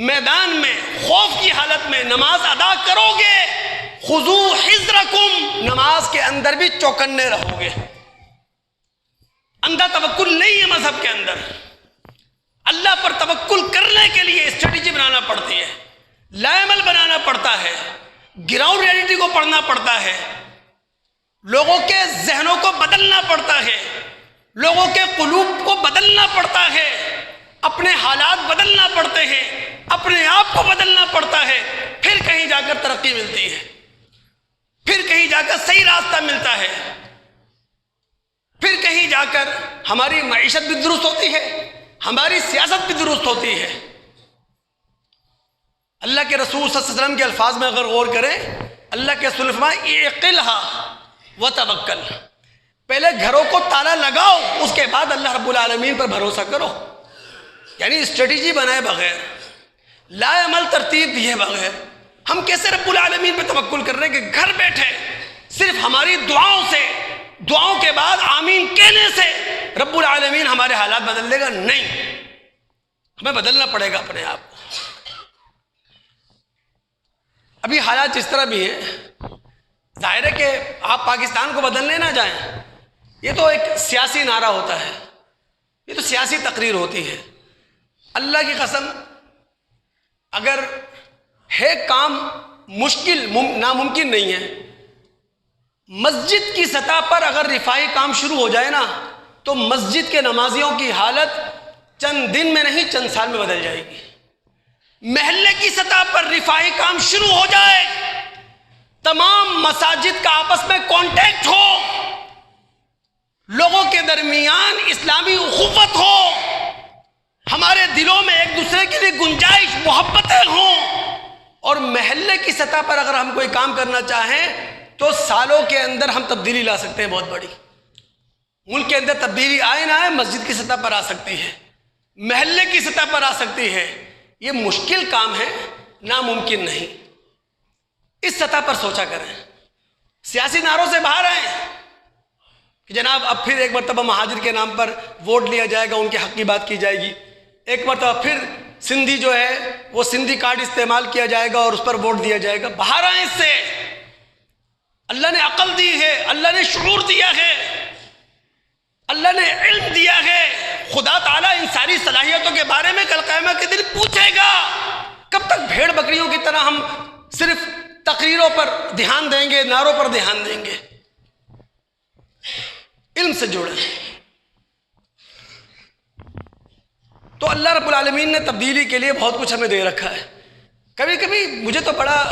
میدان میں خوف کی حالت میں نماز ادا کرو گے، خذو حذرکم، نماز کے اندر بھی چوکنے رہو گے۔ اندھا توکل نہیں ہے مذہب کے اندر، اللہ پر توکل کرنے کے لیے اسٹریٹجی بنانا پڑتی ہے، لائمل بنانا پڑتا ہے، گراؤنڈ ریئلٹی کو پڑھنا پڑتا ہے، لوگوں کے ذہنوں کو بدلنا پڑتا ہے، لوگوں کے قلوب کو بدلنا پڑتا ہے، اپنے حالات بدلنا پڑتے ہیں، اپنے آپ کو بدلنا پڑتا ہے، پھر کہیں جا کر ترقی ملتی ہے، پھر کہیں جا کر صحیح راستہ ملتا ہے، پھر کہیں جا کر ہماری معیشت بھی درست ہوتی ہے، ہماری سیاست بھی درست ہوتی ہے۔ اللہ کے رسول صلی اللہ علیہ وسلم کے الفاظ میں اگر غور کریں، اللہ کے رسول نے فرمایا اعقلها وتوکل، پہلے گھروں کو تالا لگاؤ، اس کے بعد اللہ رب العالمین پر بھروسہ کرو، یعنی اسٹریٹجی بنائے بغیر، لا عمل ترتیب دیے بغیر ہم کیسے رب العالمین پہ توکل کر رہے ہیں کہ گھر بیٹھے صرف ہماری دعاؤں سے، دعاؤں کے بعد آمین کہنے سے رب العالمین ہمارے حالات بدل دے گا؟ نہیں، ہمیں بدلنا پڑے گا اپنے آپ کو۔ ابھی حالات جس طرح بھی ہیں، ظاہر ہے کہ آپ پاکستان کو بدلنے نہ جائیں، یہ تو ایک سیاسی نعرہ ہوتا ہے، یہ تو سیاسی تقریر ہوتی ہے۔ اللہ کی قسم، اگر ہے کام مشکل، ناممکن نہیں ہے، مسجد کی سطح پر اگر رفاہی کام شروع ہو جائے نا تو مسجد کے نمازیوں کی حالت چند دن میں نہیں چند سال میں بدل جائے گی۔ محلے کی سطح پر رفاہی کام شروع ہو جائے، تمام مساجد کا آپس میں کانٹیکٹ ہو، لوگوں کے درمیان اسلامی اخوت ہو، ہمارے دلوں میں ایک دوسرے کے لیے گنجائش، محبتیں ہوں، اور محلے کی سطح پر اگر ہم کوئی کام کرنا چاہیں تو سالوں کے اندر ہم تبدیلی لا سکتے ہیں بہت بڑی۔ ملک کے اندر تبدیلی آئے نہ آئے، مسجد کی سطح پر آ سکتی ہے، محلے کی سطح پر آ سکتی ہے۔ یہ مشکل کام ہے، ناممکن نہیں۔ اس سطح پر سوچا کریں، سیاسی نعروں سے باہر آئیں کہ جناب اب پھر ایک مرتبہ مہاجر کے نام پر ووٹ لیا جائے گا، ان کے حق کی بات کی جائے گی، ایک مرتبہ پھر سندھی جو ہے وہ سندھی کارڈ استعمال کیا جائے گا اور اس پر ووٹ دیا جائے گا۔ باہر آئیں اس سے، اللہ نے عقل دی ہے، اللہ نے شعور دیا ہے، اللہ نے علم دیا ہے۔ خدا تعالیٰ ان ساری صلاحیتوں کے بارے میں کل قیامت کے دن پوچھے گا۔ کب تک بھیڑ بکریوں کی طرح ہم صرف تقریروں پر دھیان دیں گے، نعروں پر دھیان دیں گے؟ علم سے جوڑیں۔ تو اللہ رب العالمین نے تبدیلی کے لیے بہت کچھ ہمیں دے رکھا ہے۔ کبھی کبھی مجھے تو بڑا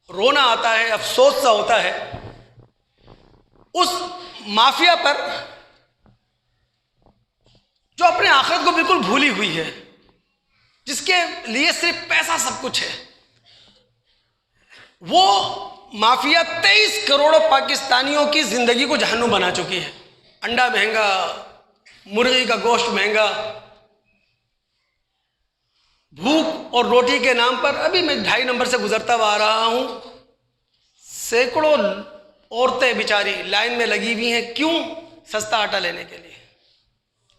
رونا آتا ہے، افسوس سا ہوتا ہے اس مافیا پر جو اپنے آخرت کو بالکل بھولی ہوئی ہے، جس کے لیے صرف پیسہ سب کچھ ہے۔ وہ مافیا 23 کروڑ پاکستانیوں کی زندگی کو جہنم بنا چکی ہے۔ انڈا مہنگا، مرغی کا گوشت مہنگا، بھوک اور روٹی کے نام پر ابھی میں 2.5 نمبر سے گزرتا ہوا آ رہا ہوں، سینکڑوں عورتیں بیچاری لائن میں لگی ہوئی ہیں، کیوں؟ سستا آٹا لینے کے لیے۔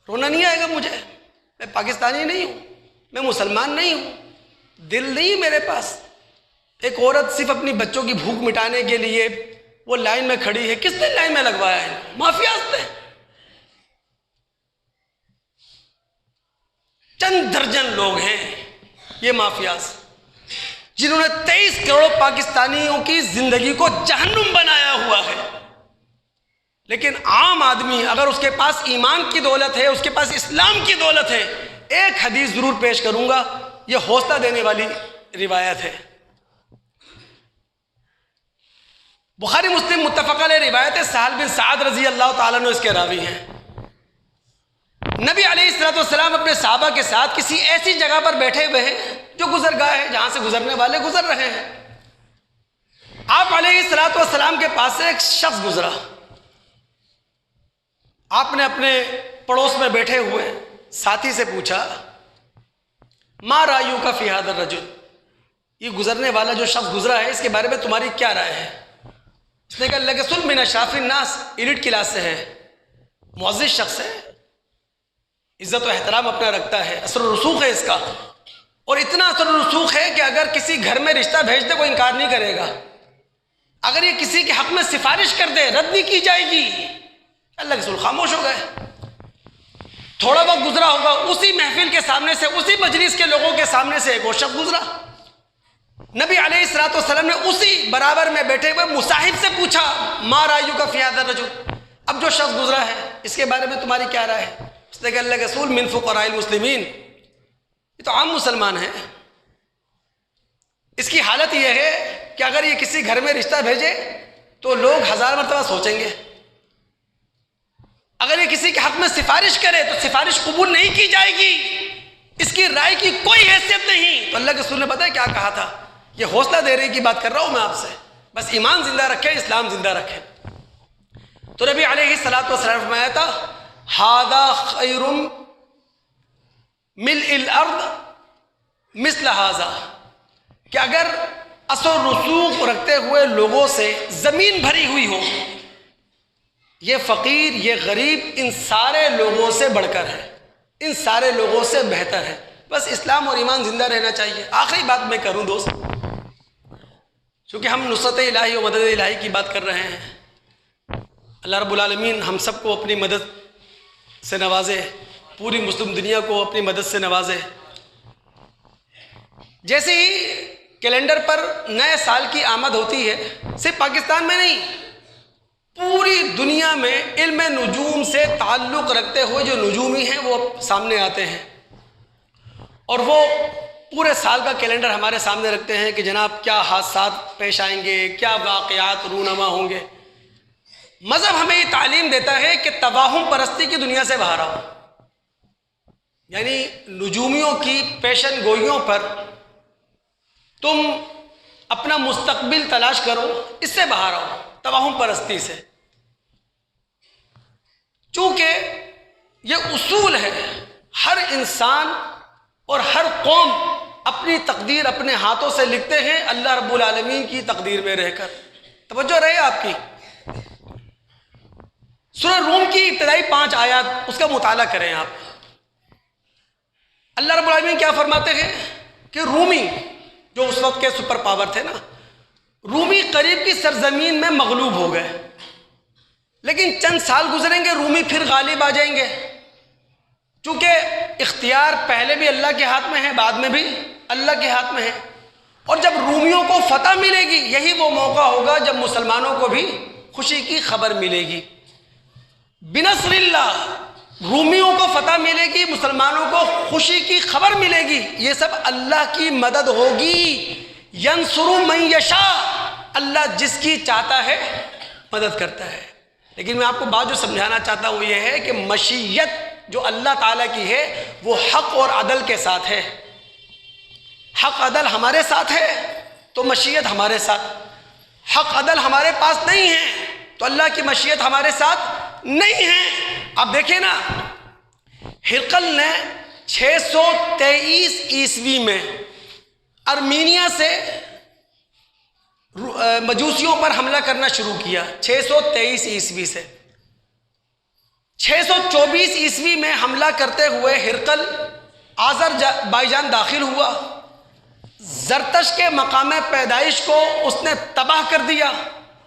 رونا نہیں آئے گا مجھے، میں پاکستانی نہیں ہوں، میں مسلمان نہیں ہوں، دل نہیں میرے پاس۔ ایک عورت صرف اپنی بچوں کی بھوک مٹانے کے لیے وہ لائن میں کھڑی ہے۔ کس نے لائن میں لگوایا ہے؟ مافیاز نے۔ چند درجن لوگ ہیں یہ مافیاز، جنہوں نے 23 کروڑ پاکستانیوں کی زندگی کو جہنم بنایا ہوا ہے۔ لیکن عام آدمی اگر اس کے پاس ایمان کی دولت ہے، اس کے پاس اسلام کی دولت ہے، ایک حدیث ضرور پیش کروں گا، یہ حوصلہ دینے والی روایت ہے۔ بخاری مسلم متفق علیہ روایت ہے، سہل بن سعد رضی اللہ تعالیٰ عنہ اس کے راوی ہیں۔ نبی علیہ الصلوۃ والسلام اپنے صحابہ کے ساتھ کسی ایسی جگہ پر بیٹھے ہوئے ہیں جو گزر گاہ ہے، جہاں سے گزرنے والے گزر رہے ہیں۔ آپ علیہ الصلوۃ والسلام کے پاس سے ایک شخص گزرا۔ آپ نے اپنے پڑوس میں بیٹھے ہوئے ساتھی سے پوچھا، ما رأیک فی ھذا الرجل، یہ گزرنے والا جو شخص گزرا ہے اس کے بارے میں تمہاری کیا رائے ہے؟ اس نے کہا لکسل من اشراف الناس، ایلیٹ کلاس سے ہے، معزز شخص ہے، عزت و احترام اپنا رکھتا ہے، اثر و رسوخ ہے اس کا، اور اتنا اثر و رسوخ ہے کہ اگر کسی گھر میں رشتہ بھیج دے کوئی انکار نہیں کرے گا، اگر یہ کسی کے حق میں سفارش کر دے رد نہیں کی جائے گی۔ اللہ کے رسول خاموش ہو گئے، تھوڑا وقت گزرا ہوگا، اسی محفل کے سامنے سے، اسی مجلس کے لوگوں کے سامنے سے ایک اور شخص گزرا، نبی علیہ الصلوۃ والسلام نے اسی برابر میں بیٹھے ہوئے مصاحب سے پوچھا ما رأیک فی ھذا الرجل، اب جو شخص گزرا ہے اس کے بارے میں تمہاری کیا رائے ہے؟ اس نے کہا اللہ کے رسول من فقراء المسلمین، یہ تو عام مسلمان ہے، اس کی حالت یہ ہے کہ اگر یہ کسی گھر میں رشتہ بھیجے تو لوگ 1000 مرتبہ سوچیں گے، اگر یہ کسی کے حق میں سفارش کرے تو سفارش قبول نہیں کی جائے گی، اس کی رائے کی کوئی حیثیت نہیں۔ تو اللہ کے رسول نے پتہ ہے کیا کہا تھا؟ یہ حوصلہ دینے کی بات کر رہا ہوں میں آپ سے، بس ایمان زندہ رکھیں، اسلام زندہ رکھیں۔ تو نبی علیہ الصلوۃ والسلام فرمایا تھا ھذا خیر ملء الارض مثل ھذا، کہ اگر اثر و رسوخ رکھتے ہوئے لوگوں سے زمین بھری ہوئی ہو، یہ فقیر یہ غریب ان سارے لوگوں سے بڑھ کر ہے، ان سارے لوگوں سے بہتر ہے، بس اسلام اور ایمان زندہ رہنا چاہیے۔ آخری بات میں کروں دوست، چونکہ ہم نصرت الہی و مدد الہی کی بات کر رہے ہیں، اللہ رب العالمین ہم سب کو اپنی مدد سے نوازے، پوری مسلم دنیا کو اپنی مدد سے نوازے۔ جیسے ہی کیلنڈر پر نئے سال کی آمد ہوتی ہے، صرف پاکستان میں نہیں، پوری دنیا میں علم نجوم سے تعلق رکھتے ہوئے جو نجومی ہیں وہ سامنے آتے ہیں، اور وہ پورے سال کا کیلنڈر ہمارے سامنے رکھتے ہیں کہ جناب کیا حادثات پیش آئیں گے، کیا واقعات رونما ہوں گے۔ مذہب ہمیں یہ تعلیم دیتا ہے کہ توہم پرستی کی دنیا سے باہر آؤ، یعنی نجومیوں کی پیشن گوئیوں پر تم اپنا مستقبل تلاش کرو، اس سے باہر آؤ، توہم پرستی سے۔ چونکہ یہ اصول ہے، ہر انسان اور ہر قوم اپنی تقدیر اپنے ہاتھوں سے لکھتے ہیں اللہ رب العالمین کی تقدیر میں رہ کر۔ توجہ رہے آپ کی، سورہ روم کی ابتدائی 5 آیات اس کا مطالعہ کریں آپ۔ اللہ رب العالمین کیا فرماتے ہیں کہ رومی جو اس وقت کے سپر پاور تھے نا، رومی قریب کی سرزمین میں مغلوب ہو گئے، لیکن چند سال گزریں گے رومی پھر غالب آ جائیں گے، چونکہ اختیار پہلے بھی اللہ کے ہاتھ میں ہے، بعد میں بھی اللہ کے ہاتھ میں ہے۔ اور جب رومیوں کو فتح ملے گی، یہی وہ موقع ہوگا جب مسلمانوں کو بھی خوشی کی خبر ملے گی۔ بنصر اللہ، رومیوں کو فتح ملے گی، مسلمانوں کو خوشی کی خبر ملے گی، یہ سب اللہ کی مدد ہوگی۔ ینصر من یشاء، اللہ جس کی چاہتا ہے مدد کرتا ہے۔ لیکن میں آپ کو بات جو سمجھانا چاہتا ہوں یہ ہے کہ مشیت جو اللہ تعالیٰ کی ہے وہ حق اور عدل کے ساتھ ہے۔ حق عدل ہمارے ساتھ ہے تو مشیت ہمارے ساتھ، حق عدل ہمارے پاس نہیں ہے تو اللہ کی مشیت ہمارے ساتھ نہیں ہے۔ اب دیکھیں نا، ہرقل نے 623 عیسوی میں ارمینیا سے مجوسیوں پر حملہ کرنا شروع کیا، 623 عیسوی سے۔ 624 عیسوی میں حملہ کرتے ہوئے ہرقل آذربائیجان داخل ہوا، زرتش کے مقام پیدائش کو اس نے تباہ کر دیا،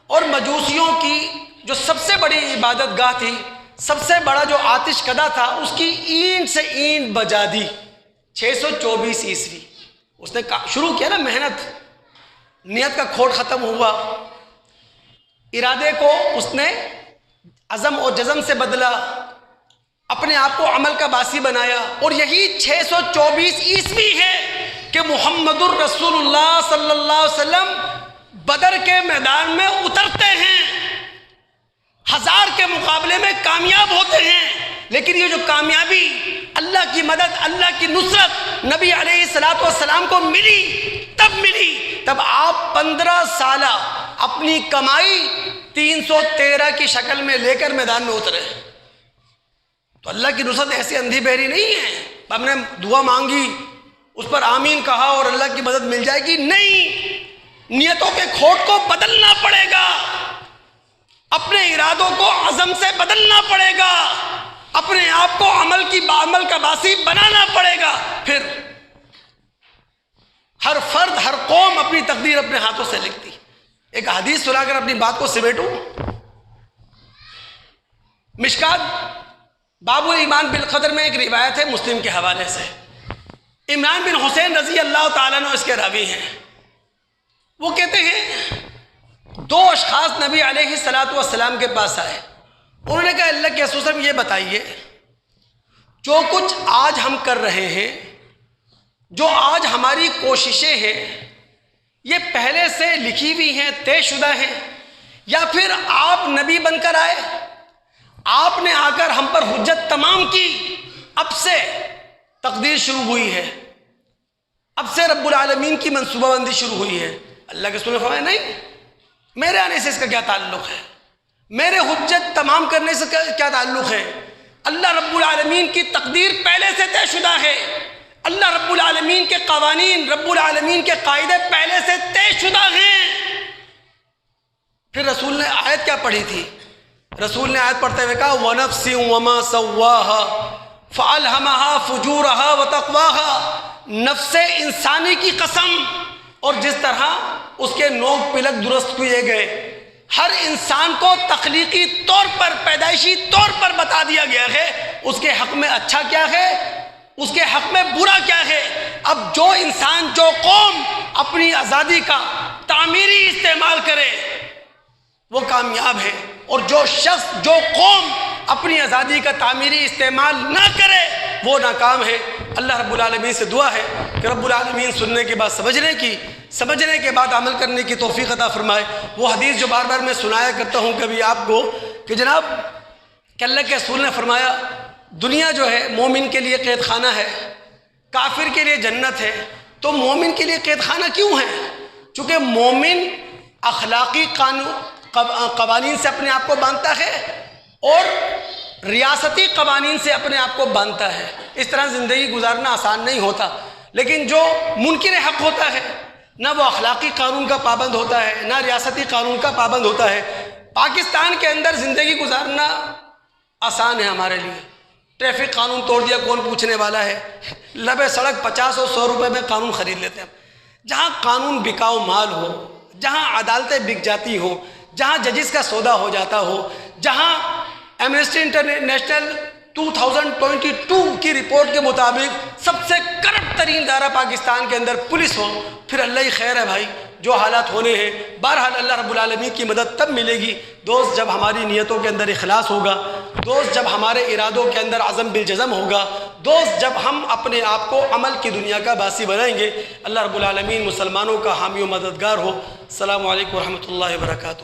اور مجوسیوں کی جو سب سے بڑی عبادت گاہ تھی، سب سے بڑا جو آتش کدہ تھا، اس کی اینٹ سے اینٹ بجا دی۔ 624 عیسوی اس نے شروع کیا نا محنت، نیت کا کھوٹ ختم ہوا، ارادے کو اس نے عزم و جزم سے بدلا، اپنے آپ کو عمل کا باسی بنایا، اور یہی 624 عیسوی ہے کہ محمد الرسول اللہ صلی اللہ علیہ وسلم بدر کے میدان میں اترتے ہیں، 1000 کے مقابلے میں کامیاب ہوتے ہیں۔ لیکن یہ جو کامیابی، اللہ کی مدد، اللہ کی نصرت نبی علیہ الصلوۃ والسلام کو ملی تب آپ 15 سالہ اپنی کمائی 313 کی شکل میں لے کر میدان میں اترے۔ تو اللہ کی نصرت ایسی اندھی بہری نہیں ہے، ہم نے دعا مانگی، اس پر آمین کہا اور اللہ کی مدد مل جائے گی، نہیں، نیتوں کے کھوٹ کو بدلنا پڑے گا، اپنے ارادوں کو عزم سے بدلنا پڑے گا، اپنے آپ کو عمل کا باسی بنانا پڑے گا. پھر ہر فرد، ہر قوم اپنی تقدیر اپنے ہاتھوں سے لکھتی. ایک حدیث سنا کر اپنی بات کو سمیٹوں. مشکات باب الایمان بالقدر میں ایک روایت ہے مسلم کے حوالے سے. عمران بن حسین رضی اللہ تعالیٰ عنہ اس کے راوی ہیں. وہ کہتے ہیں 2 اشخاص نبی علیہ السلام کے پاس آئے. انہوں نے کہا اللہ کے رسول صلی اللہ علیہ وسلم یہ بتائیے، جو کچھ آج ہم کر رہے ہیں، جو آج ہماری کوششیں ہیں، یہ پہلے سے لکھی ہوئی ہیں، طے شدہ ہیں، یا پھر آپ نبی بن کر آئے، آپ نے آ کر ہم پر حجت تمام کی، اب سے تقدیر شروع ہوئی ہے، اب سے رب العالمین کی منصوبہ بندی شروع ہوئی ہے؟ اللہ کے رسول نے فرمایا نہیں، میرے آنے سے اس کا کیا تعلق ہے، میرے حجت تمام کرنے سے کیا تعلق ہے؟ اللہ رب العالمین کی تقدیر پہلے سے طے شدہ ہے، اللہ رب العالمین کے قوانین، رب العالمین کے قاعدے پہلے سے طے شدہ ہیں. پھر رسول نے آیت کیا پڑھی تھی؟ رسول نے آیت پڑھتے ہوئے کہا وَنَفْسٍ وَمَا سَوَّاهَا فَأَلْهَمَهَا فُجُورَهَا وَتَقْوَاهَا. نفس انسانی کی قسم، اور جس طرح اس کے نوک پلک درست کیے گئے، ہر انسان کو تخلیقی طور پر، پیدائشی طور پر بتا دیا گیا ہے اس کے حق میں اچھا کیا ہے، اس کے حق میں برا کیا ہے. اب جو انسان، جو قوم اپنی آزادی کا تعمیری استعمال کرے وہ کامیاب ہے، اور جو شخص، جو قوم اپنی آزادی کا تعمیری استعمال نہ کرے وہ ناکام ہے. اللہ رب العالمین سے دعا ہے کہ رب العالمین سننے کے بعد سمجھنے کے بعد عمل کرنے کی توفیق عطا فرمائے. وہ حدیث جو بار بار میں سنایا کرتا ہوں کبھی آپ کو کہ جناب کہ اللہ کے رسول نے فرمایا دنیا جو ہے مومن کے لیے قید خانہ ہے، کافر کے لیے جنت ہے. تو مومن کے لیے قید خانہ کیوں ہے؟ چونکہ مومن اخلاقی قوانین سے اپنے آپ کو باندھتا ہے اور ریاستی قوانین سے اپنے آپ کو باندھتا ہے. اس طرح زندگی گزارنا آسان نہیں ہوتا. لیکن جو منکر حق ہوتا ہے نہ وہ اخلاقی قانون کا پابند ہوتا ہے، نہ ریاستی قانون کا پابند ہوتا ہے. پاکستان کے اندر زندگی گزارنا آسان ہے ہمارے لیے. ٹریفک قانون توڑ دیا، کون پوچھنے والا ہے؟ لبے سڑک 50 اور 100 روپے میں قانون خرید لیتے ہیں. جہاں قانون بکاؤ مال ہو، جہاں عدالتیں بک جاتی ہوں، جہاں ججز کا سودا ہو جاتا ہو، جہاں ایمنسٹی انٹرنیشنل 2022 کی رپورٹ کے مطابق سب سے کرپٹ ترین ادارہ پاکستان کے اندر پولیس ہو، پھر اللہ ہی خیر ہے بھائی جو حالات ہونے ہیں. بہرحال اللہ رب العالمین کی مدد تب ملے گی دوست جب ہماری نیتوں کے اندر اخلاص ہوگا، دوست جب ہمارے ارادوں کے اندر عزم بالجزم ہوگا، دوست جب ہم اپنے آپ کو عمل کی دنیا کا باسی بنائیں گے. اللہ رب العالمین مسلمانوں کا حامی و مددگار ہو. السلام علیکم ورحمۃ اللہ وبرکاتہ.